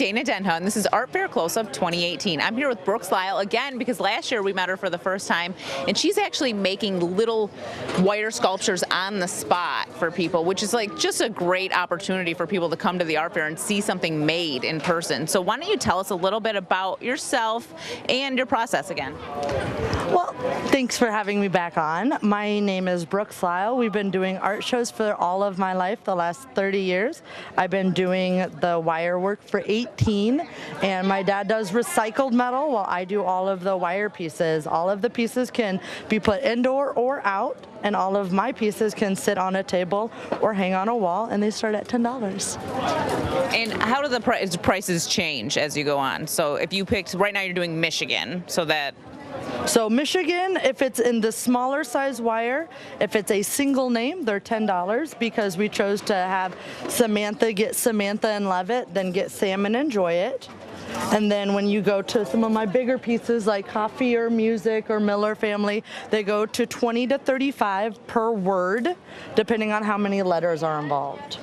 Dana Denha, and this is Art Fair Close-Up 2018. I'm here with Brooks Lyall again because last year we met her for the first time, and she's actually making little wire sculptures on the spot for people, which is like just a great opportunity for people to come to the art fair and see something made in person. So why don't you tell us a little bit about yourself and your process again? Well, thanks for having me back on. My name is Brooks Lyall. We've been doing art shows for all of my life, the last 30 years. I've been doing the wire work for 18, and my dad does recycled metal while I do all of the wire pieces. All of the pieces can be put indoor or out, and all of my pieces can sit on a table or hang on a wall, and they start at $10. And how do the prices change as you go on? So if you picked, right now you're doing Michigan, So Michigan, if it's in the smaller size wire, if it's a single name, they're $10 because we chose to have Samantha get Samantha and love it, then get Sam and enjoy it. And then when you go to some of my bigger pieces like Coffee or Music or Miller Family, they go to $20 to $35 per word, depending on how many letters are involved.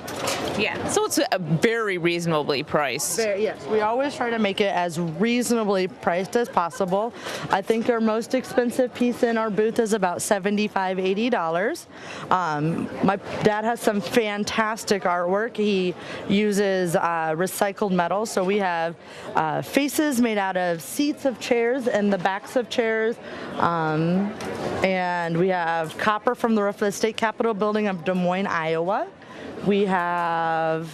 Yeah, so it's a very reasonably priced. Yes, we always try to make it as reasonably priced as possible. I think our most expensive piece in our booth is about $75, $80. My dad has some fantastic artwork. He uses recycled metal, so we have faces made out of seats of chairs and the backs of chairs, and we have copper from the roof of the State Capitol building of Des Moines, Iowa. We have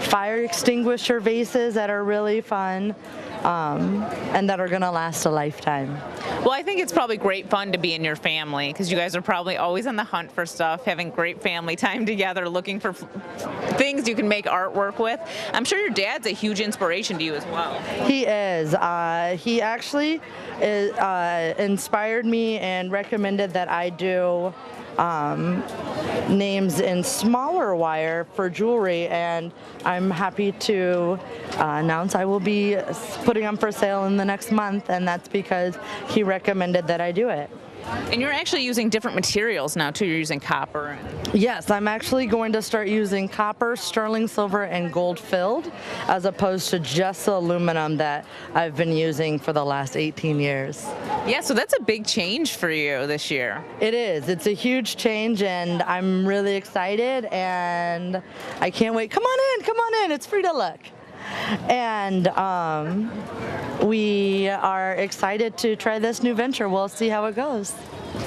fire extinguisher vases that are really fun and that are going to last a lifetime. Well, I think it's probably great fun to be in your family because you guys are probably always on the hunt for stuff, having great family time together, looking for things you can make artwork with. I'm sure your dad's a huge inspiration to you as well. He is. He actually inspired me and recommended that I do names in smaller wire for jewelry, and I'm happy to announce I will be putting them for sale in the next month, and that's because he recommended that I do it. And you're actually using different materials now too. You're using copper. Yes, I'm actually going to start using copper, sterling silver, and gold filled, as opposed to just the aluminum that I've been using for the last 18 years. Yeah, so that's a big change for you this year. It is. It's a huge change, and I'm really excited, and I can't wait. Come on in. It's free to look. And we are excited to try this new venture. We'll see how it goes.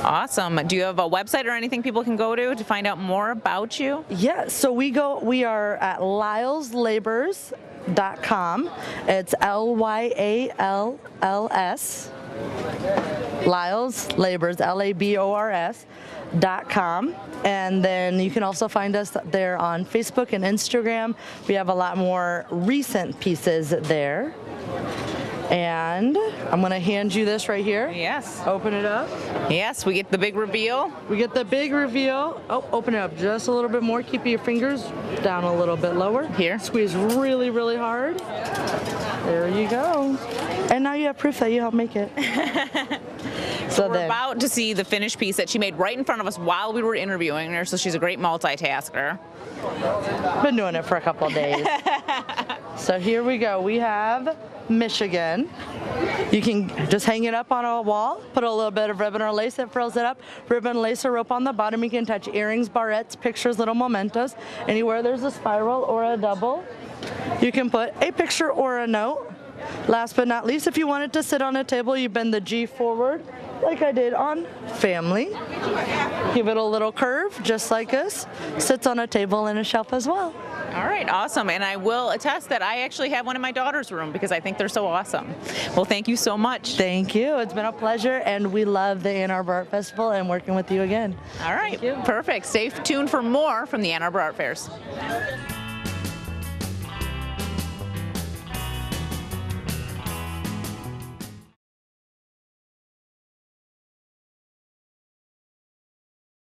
Awesome. Do you have a website or anything people can go to find out more about you? Yeah, so we are at lyallslabors.com. It's Lyalls. Lyall's Labors, LABORS.com, and then you can also find us there on Facebook and Instagram. We have a lot more recent pieces there. And I'm going to hand you this right here. Yes. Open it up. Yes, we get the big reveal. We get the big reveal. Oh, open it up just a little bit more. Keep your fingers down a little bit lower. Here. Squeeze really, really hard. There you go. And now you have proof that you helped make it. So we're about to see the finished piece that she made right in front of us while we were interviewing her, so she's a great multitasker. Been doing it for a couple of days. So here we go. We have Michigan. You can just hang it up on a wall, put a little bit of ribbon or lace, it frills it up. Ribbon, lace, or rope on the bottom. You can attach earrings, barrettes, pictures, little mementos. Anywhere there's a spiral or a double, you can put a picture or a note. Last but not least, if you want it to sit on a table, you bend the G forward like I did on Family. Give it a little curve, just like this. Sits on a table and a shelf as well. All right, awesome. And I will attest that I actually have one in my daughter's room because I think they're so awesome. Well, thank you so much. Thank you. It's been a pleasure, and we love the Ann Arbor Art Festival and working with you again. All right, perfect. Stay tuned for more from the Ann Arbor Art Fairs.